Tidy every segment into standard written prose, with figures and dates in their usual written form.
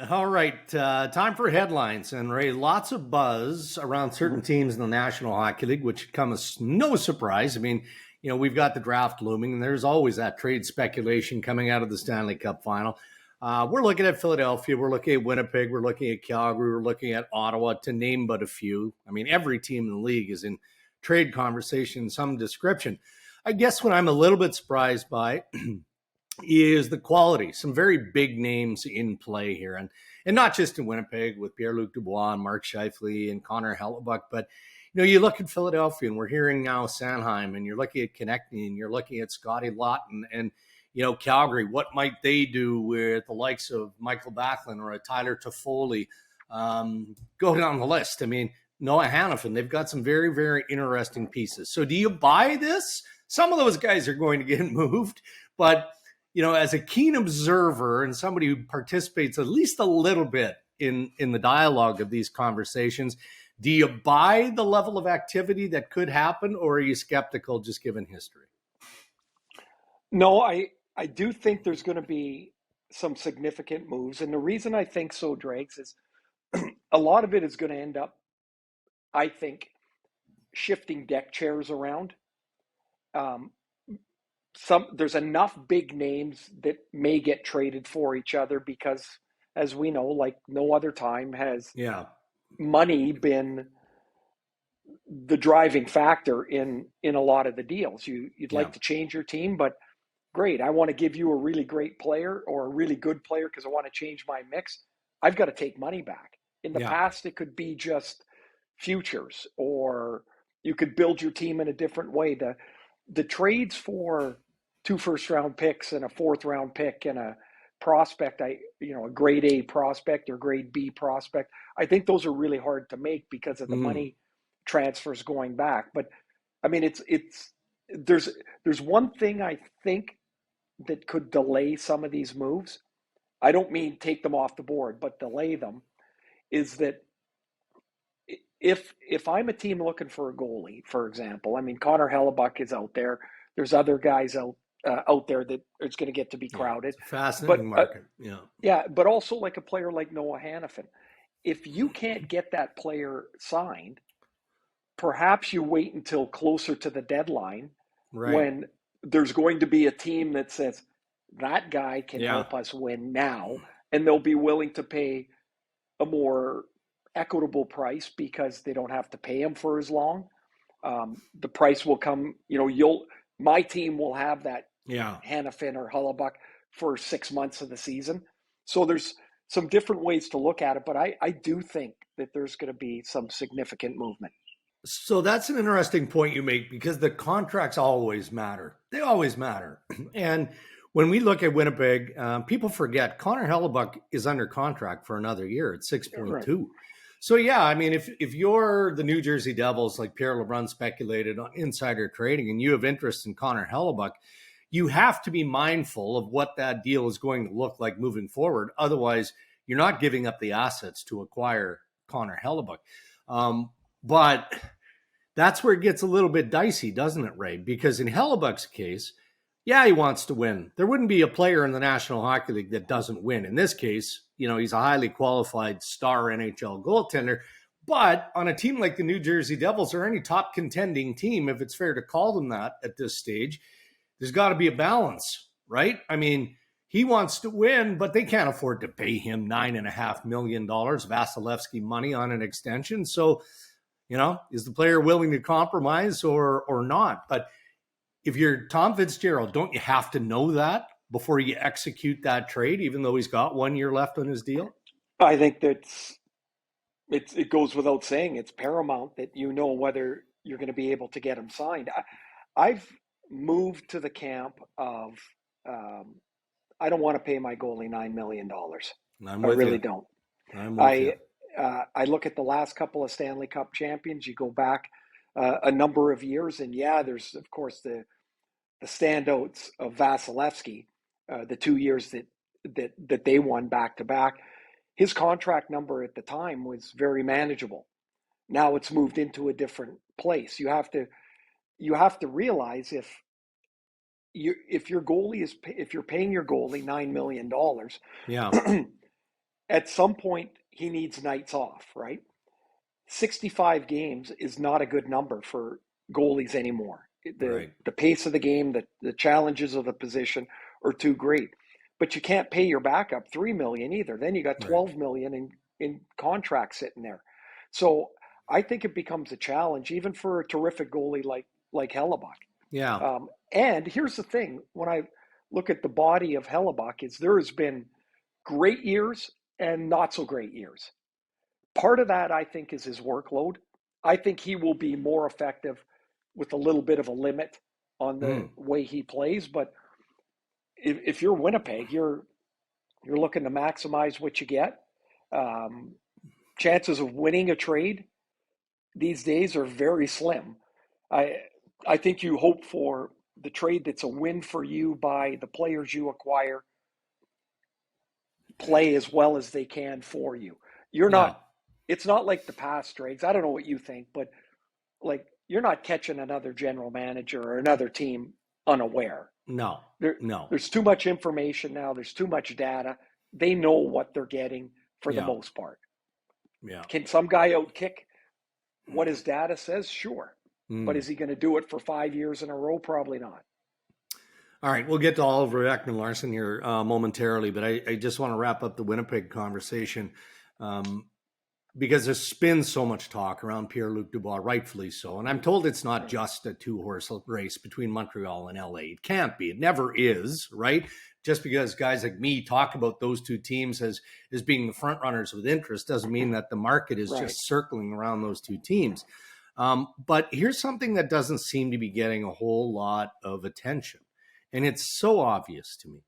All right, time for headlines. And Ray, lots of buzz around certain teams in the National Hockey League, which come as no surprise. I mean, we've got the draft looming, and there's always that trade speculation coming out of the Stanley Cup final. We're looking at Philadelphia, we're looking at Winnipeg, we're looking at Calgary, we're looking at Ottawa, to name but a few. I mean, every team in the league is in trade conversation, some description. I guess what I'm a little bit surprised by is the quality. Some very big names in play here. And not just in Winnipeg with Pierre-Luc Dubois and Mark Scheifele and Connor Hellebuyck, but you look at Philadelphia and we're hearing now Sanheim, and you're looking at Konechny, and you're looking at Scotty Lawton, and Calgary. What might they do with the likes of Michael Backlund or a Tyler Toffoli? Go down the list. I mean, Noah Hannafin, they've got some very, very interesting pieces. So do you buy this? Some of those guys are going to get moved, but as a keen observer and somebody who participates at least a little bit in the dialogue of these conversations, do you buy the level of activity that could happen, or are you skeptical just given history? No, I do think there's going to be some significant moves. And the reason I think so, Dregs, is a lot of it is going to end up, I think, shifting deck chairs around. There's enough big names that may get traded for each other because, as we know, like no other time has money been the driving factor in a lot of the deals. You'd like to change your team, but great, I want to give you a really great player or a really good player because I want to change my mix. I've got to take money back. In the past, it could be just futures, or you could build your team in a different way. The trades for 2 first-round picks and a 4th-round pick and a prospect, a grade A prospect or grade B prospect, I think those are really hard to make because of the money transfers going back. But I mean, there's one thing I think that could delay some of these moves. I don't mean take them off the board, but delay them. Is that if I'm a team looking for a goalie, for example, I mean, Connor Hellebuyck is out there. There's other guys out there that it's going to get to be crowded. It's a fascinating market. But also like a player like Noah Hannafin. If you can't get that player signed, perhaps you wait until closer to the deadline when there's going to be a team that says that guy can help us win now, and they'll be willing to pay a more equitable price because they don't have to pay him for as long. The price will come, my team will have that Hannafin or Hellebuyck for 6 months of the season. So there's some different ways to look at it, but I do think that there's going to be some significant movement. So that's an interesting point you make, because the contracts always matter. They always matter. And when we look at Winnipeg, people forget Connor Hellebuyck is under contract for another year at 6.2. Right. So, I mean, if you're the New Jersey Devils, like Pierre LeBrun speculated on insider trading, and you have interest in Connor Hellebuyck, you have to be mindful of what that deal is going to look like moving forward. Otherwise, you're not giving up the assets to acquire Connor Hellebuyck. But that's where it gets a little bit dicey, doesn't it, Ray? Because in Hellebuyck's case, he wants to win. There wouldn't be a player in the National Hockey League that doesn't win. In this case, he's a highly qualified star NHL goaltender. But on a team like the New Jersey Devils, or any top contending team, if it's fair to call them that at this stage, there's got to be a balance, right? I mean, he wants to win, but they can't afford to pay him $9.5 million Vasilevsky money on an extension. So, is the player willing to compromise or not? But if you're Tom Fitzgerald, don't you have to know that before you execute that trade, even though he's got 1 year left on his deal? I think it goes without saying. It's paramount that whether you're going to be able to get him signed. I've moved to the camp of I don't want to pay my goalie $9 million. I really don't. I look at the last couple of Stanley Cup champions. You go back a number of years, and there's of course the standouts of Vasilevsky, the 2 years that they won back to back. His contract number at the time was very manageable. Now it's moved into a different place. You have to realize if you're paying your goalie $9 million, at some point he needs nights off, right? 65 games is not a good number for goalies anymore. The pace of the game, the challenges of the position are too great. But you can't pay your backup $3 million either. Then you got $12 million in contracts sitting there. So I think it becomes a challenge, even for a terrific goalie like Hellebuyck. Yeah. And here's the thing: when I look at the body of Hellebuyck, is there has been great years and not so great years. Part of that, I think, is his workload. I think he will be more effective with a little bit of a limit on the way he plays. But if you're Winnipeg, you're looking to maximize what you get. Chances of winning a trade these days are very slim. I think you hope for the trade that's a win for you by the players you acquire play as well as they can for you. You're not. It's not like the past, Dregs. I don't know what you think, but like you're not catching another general manager or another team unaware. No. There's too much information now. There's too much data. They know what they're getting for the most part. Yeah. Can some guy outkick what his data says? Sure. But is he going to do it for 5 years in a row? Probably not. All right, we'll get to Oliver Ekman-Larsson here momentarily, but I just want to wrap up the Winnipeg conversation because there's been so much talk around Pierre-Luc Dubois, rightfully so. And I'm told it's not just a two-horse race between Montreal and LA. It can't be. It never is, right? Just because guys like me talk about those two teams as being the front runners with interest doesn't mean that the market is just circling around those two teams. But here's something that doesn't seem to be getting a whole lot of attention. And it's so obvious to me.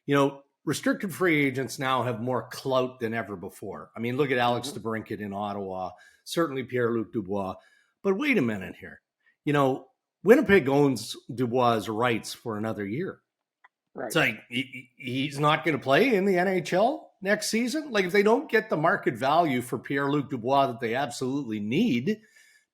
You know, restricted free agents now have more clout than ever before. I mean, look at Alex DeBrincat in Ottawa, certainly Pierre-Luc Dubois. But wait a minute here. You know, Winnipeg owns Dubois' rights for another year. Right. It's like he's not going to play in the NHL next season. Like if they don't get the market value for Pierre-Luc Dubois that they absolutely need,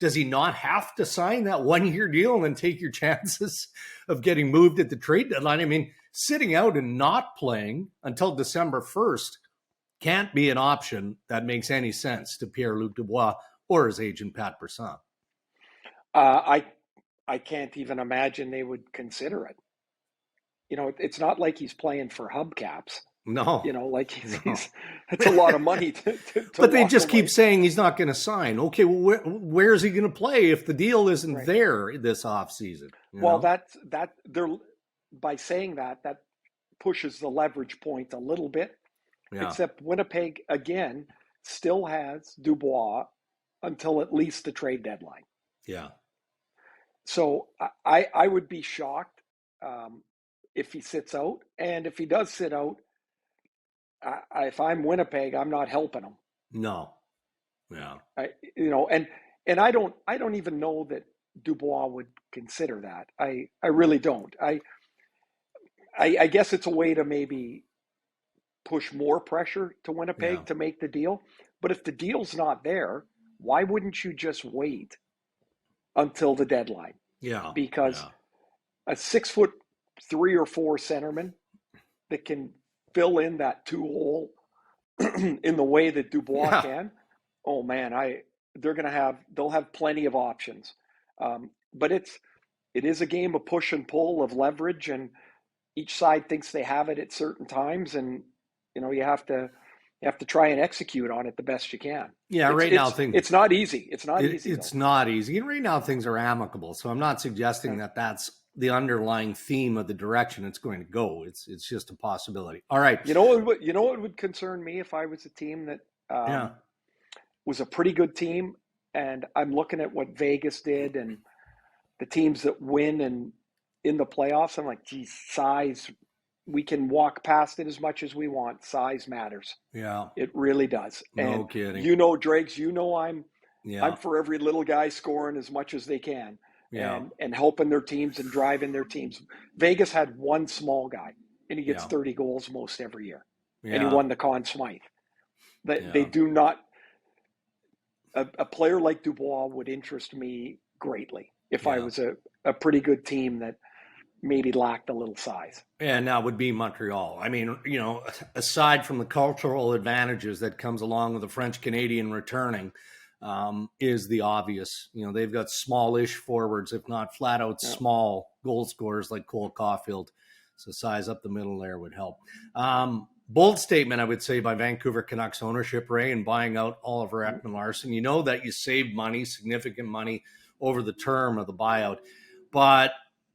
does he not have to sign that 1-year deal and then take your chances of getting moved at the trade deadline? I mean, sitting out and not playing until December 1st can't be an option that makes any sense to Pierre-Luc Dubois or his agent, Pat Brisson. I can't even imagine they would consider it. You know, it's not like he's playing for hubcaps. No. You know, like he's it's a lot of money to but they just keep saying he's not going to sign. Okay, well, where is he going to play if the deal isn't there this offseason? Well, that they're by saying that pushes the leverage point a little bit. Yeah. Except Winnipeg again still has Dubois until at least the trade deadline. Yeah. So I would be shocked if he sits out, and if he does sit out, if I'm Winnipeg, I'm not helping him. No. Yeah. And I don't even know that Dubois would consider that. I really don't. I guess it's a way to maybe push more pressure to Winnipeg to make the deal. But if the deal's not there, why wouldn't you just wait until the deadline? Yeah. Because a 6'3" or 4 centerman that can fill in that 2-hole in the way that Dubois can. Oh man, they'll have plenty of options. But it is a game of push and pull, of leverage, and each side thinks they have it at certain times, and you have to try and execute on it the best you can. Yeah, it's not easy. It's not easy. It's not easy. And right now things are amicable. So I'm not suggesting that that's the underlying theme of the direction it's going to go. It's just a possibility. All right. You know what would concern me if I was a team that was a pretty good team, and I'm looking at what Vegas did and the teams that win and in the playoffs. I'm like, geez, size. We can walk past it as much as we want. Size matters. Yeah, it really does. No kidding. Dregs. I'm for every little guy scoring as much as they can. Yeah. And helping their teams and driving their teams. Vegas had one small guy, and he gets 30 goals most every year. Yeah. And he won the Conn Smythe. They do not. A player like Dubois would interest me greatly if I was a pretty good team that maybe lacked a little size. And that would be Montreal. I mean, aside from the cultural advantages that comes along with the French Canadian returning, is the obvious. They've got smallish forwards, if not flat out small goal scorers like Cole Caulfield. So size up the middle there would help. Bold statement, I would say, by Vancouver Canucks ownership, Ray, in buying out Oliver Ekman-Larsson. You know that you saved money, significant money, over the term of the buyout. But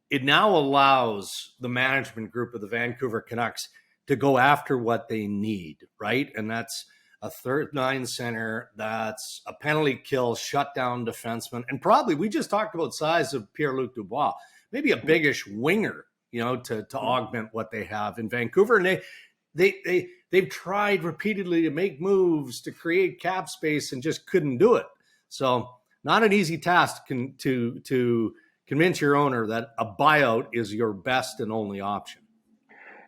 it now allows the management group of the Vancouver Canucks to go after what they need, right? And that's a third line center, that's a penalty kill, shutdown defenseman, and probably, we just talked about size of Pierre-Luc Dubois, maybe a biggish winger, to augment what they have in Vancouver. And they've tried repeatedly to make moves to create cap space and just couldn't do it. So not an easy task to convince your owner that a buyout is your best and only option.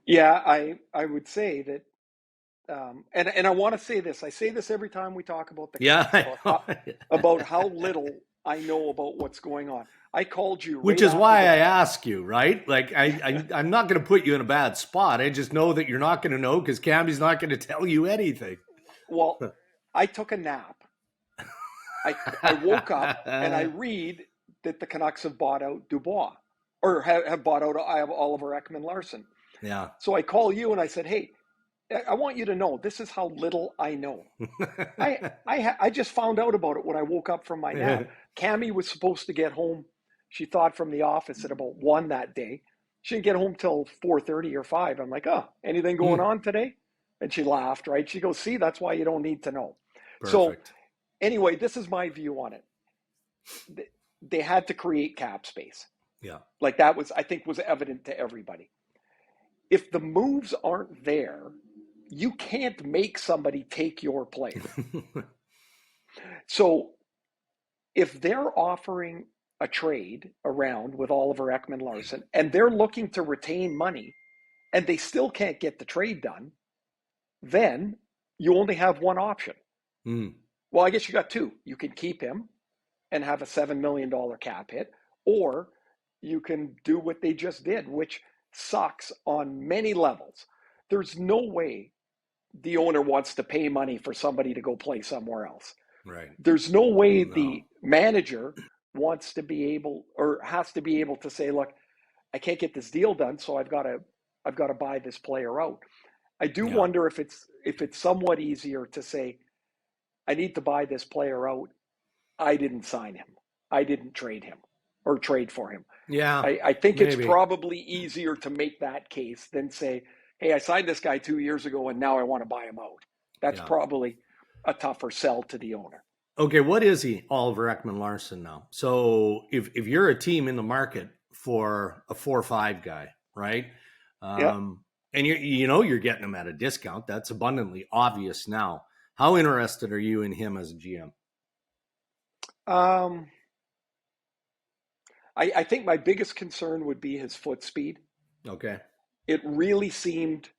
Yeah, I would say that, and I want to say this. I say this every time we talk about the Canucks, about how little I know about what's going on. I called you, which is why I ask you, right? Like I'm not going to put you in a bad spot. I just know that you're not going to know because Cammy's not going to tell you anything. Well, I took a nap. I woke up and I read that the Canucks have bought out Dubois, or have bought out Oliver Ekman-Larsson. Yeah. So I call you and I said, hey, I want you to know this is how little I know. I just found out about it when I woke up from my nap. Cammy was supposed to get home, she thought, from the office at about 1 that day. She didn't get home till 4:30 or 5. I'm like, oh, anything going on today? And she laughed, right? She goes, see, that's why you don't need to know. Perfect. So anyway, this is my view on it. They had to create cap space. Yeah. Like that was, I think, was evident to everybody. If the moves aren't there, you can't make somebody take your player. So if they're offering a trade around with Oliver Ekman-Larsson and they're looking to retain money and they still can't get the trade done, then you only have one option. Well, I guess you got two. You can keep him and have a $7 million cap hit, or you can do what they just did, which sucks on many levels. There's no way the owner wants to pay money for somebody to go play somewhere else. Right. There's no way the manager wants to be able, or has to be able, to say, look, I can't get this deal done, so I've got to buy this player out. I do wonder if it's somewhat easier to say, I need to buy this player out. I didn't sign him. I didn't trade him or trade for him. Yeah. I think maybe it's probably easier to make that case than say, hey, I signed this guy 2 years ago and now I want to buy him out. That's probably a tougher sell to the owner. Okay, what is he, Oliver Ekman-Larsson, now? So if you're a team in the market for a 4-5 guy, right? And you're getting him at a discount. That's abundantly obvious now. How interested are you in him as a GM? I think my biggest concern would be his foot speed. Okay. It really seemed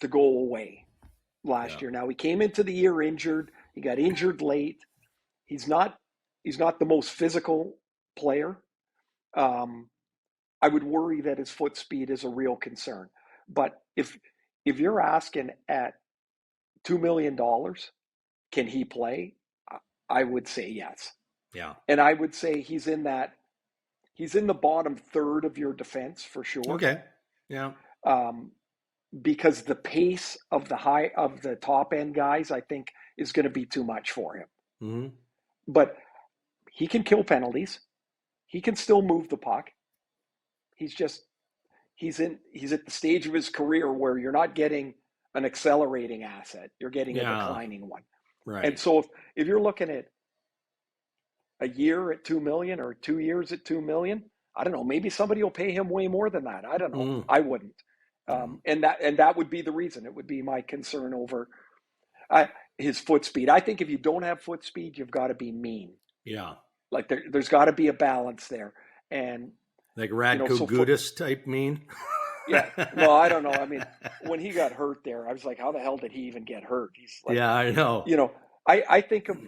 to go away last year. Now, he came into the year injured. He got injured late. He's not the most physical player. I would worry that his foot speed is a real concern. But if you're asking at $2 million, can he play? I would say yes. Yeah. And I would say he's in the bottom third of your defense for sure. Okay. Yeah. Because the pace of the top end guys, I think, is going to be too much for him. Mm-hmm. But he can kill penalties. He can still move the puck. He's at the stage of his career where you're not getting an accelerating asset. You're getting a declining one. Right. And so if you're looking at a year at $2 million or 2 years at $2 million, I don't know, maybe somebody will pay him way more than that. I don't know. I wouldn't. And that would be the reason. It would be my concern over his foot speed. I think if you don't have foot speed, you've got to be mean. Yeah. Like there's got to be a balance there. And like Radko Gudas type mean? Yeah. Well, I don't know. I mean, when he got hurt there, I was like, how the hell did he even get hurt? He's like, yeah, I know. I think of,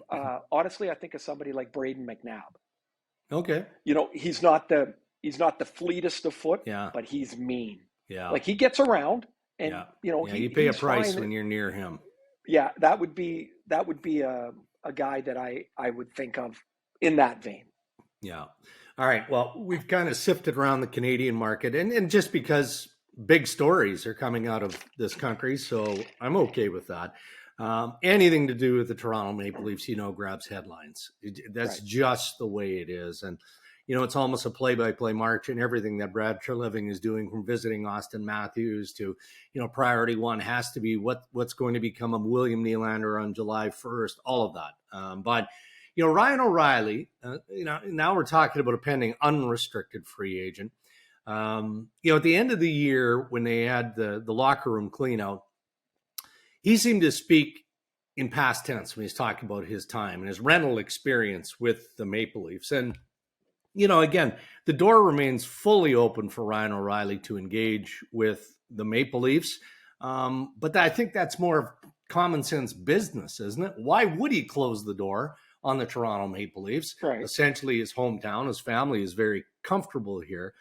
honestly, I think of somebody like Braden McNabb. Okay. He's not the He's not the fleetest of foot, Yeah. but he's mean. Yeah. Like he gets around, and Yeah. you pay a price fine. when you're near him. Yeah, that would be a guy that I would think of in that vein. Yeah. All right. Well, we've kind of sifted around the Canadian market, and just because big stories are coming out of this country, so I'm okay with that. Anything to do with the Toronto Maple Leafs, grabs headlines. That's Right. just the way it is. And, it's almost a play-by-play march in everything that Brad Treliving is doing, from visiting Austin Matthews to, priority one has to be what's going to become of William Nylander on July 1st, all of that. But Ryan O'Reilly, now we're talking about a pending unrestricted free agent. At the end of the year, when they had the locker room clean out, he seemed to speak in past tense when he's talking about his time and his rental experience with the Maple Leafs. And, again, the door remains fully open for Ryan O'Reilly to engage with the Maple Leafs. But I think that's more of common sense business, isn't it? Why would he close the door on the Toronto Maple Leafs? Right. Essentially his hometown, his family is very comfortable here.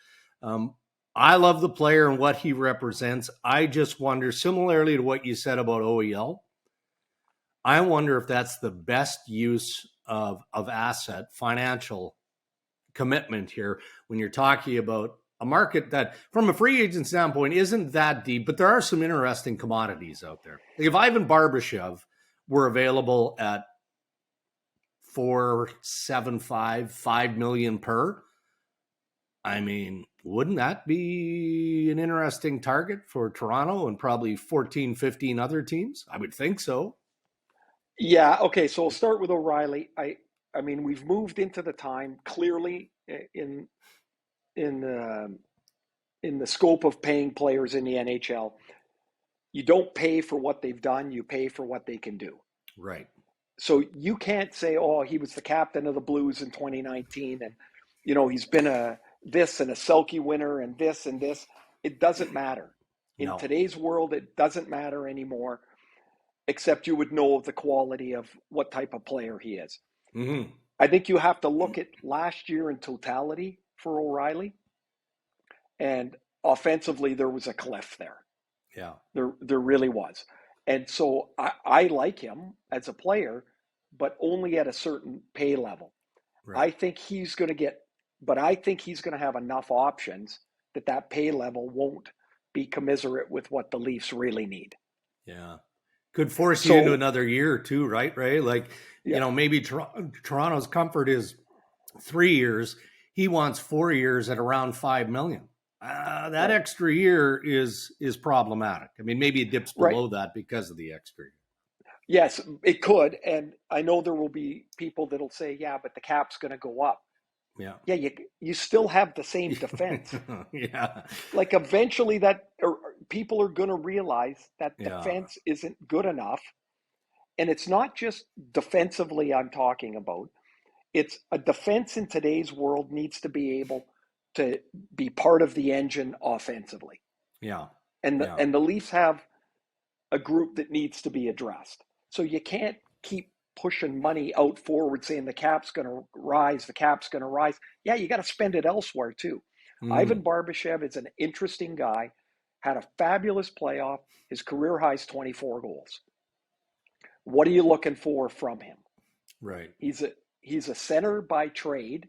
I love the player and what he represents. I just wonder, similarly to what you said about OEL, I wonder if that's the best use of asset, financial commitment here, when you're talking about a market that, from a free agent standpoint, isn't that deep, but there are some interesting commodities out there. If Ivan Barbashev were available at $4.75, $5 million per, wouldn't that be an interesting target for Toronto and probably 14, 15 other teams? I would think so. Yeah. Okay. So we'll start with O'Reilly. We've moved into the time clearly in the scope of paying players in the NHL. You don't pay for what they've done; you pay for what they can do. Right. So you can't say, "Oh, he was the captain of the Blues in 2019, and he's been a this and a Selke winner and this and this." It doesn't matter. In today's world, it doesn't matter anymore, except you would know the quality of what type of player he is. Mm-hmm. I think you have to look at last year in totality for O'Reilly, and offensively, there was a cliff there. Yeah. There really was. And so I like him as a player, but only at a certain pay level. Right. I think he's going to have enough options that pay level won't be commensurate with what the Leafs really need. Yeah. Could force you into another year or two, right, Ray? Like, maybe Toronto's comfort is 3 years. He wants 4 years at around $5 million. That extra year is problematic. Maybe it dips below that because of the extra year. Yes, it could. And I know there will be people that'll say, yeah, but the cap's going to go up. Yeah. Yeah, you still have the same defense. Yeah. Like eventually people are going to realize that defense isn't good enough. And it's not just defensively I'm talking about. It's a defense in today's world needs to be able to be part of the engine offensively. Yeah. And the Leafs have a group that needs to be addressed. So you can't keep pushing money out forward saying the cap's going to rise, the cap's going to rise. Yeah, you got to spend it elsewhere too. Ivan Barbashev is an interesting guy, had a fabulous playoff. His career high is 24 goals. What are you looking for from him? Right. He's a center by trade,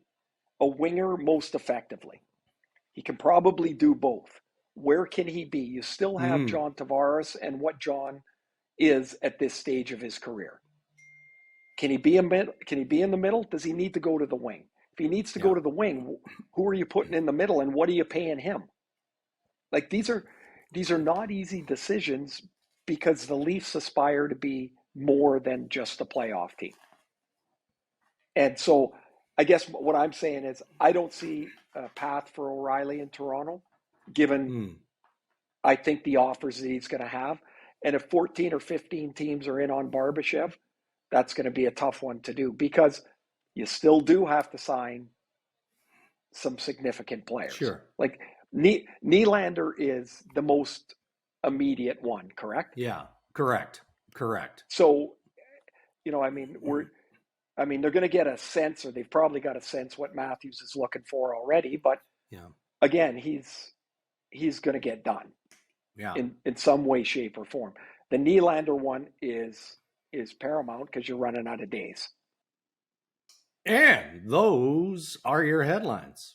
a winger most effectively. He can probably do both. Where can he be? You still have John Tavares and what John is at this stage of his career. Can he be in the middle? Does he need to go to the wing? If he needs to go to the wing, who are you putting in the middle and what are you paying him? Like these are not easy decisions because the Leafs aspire to be more than just a playoff team. And so I guess what I'm saying is I don't see a path for O'Reilly in Toronto, given I think the offers that he's going to have. And if 14 or 15 teams are in on Barbashev, that's going to be a tough one to do because you still do have to sign some significant players. Sure. Like Nylander is the most immediate one, correct? Yeah, correct. So, they're going to get a sense, or they've probably got a sense what Matthews is looking for already, but Yeah. Again, he's going to get done. Yeah. In some way, shape, or form. The Nylander one is paramount because you're running out of days. And those are your headlines.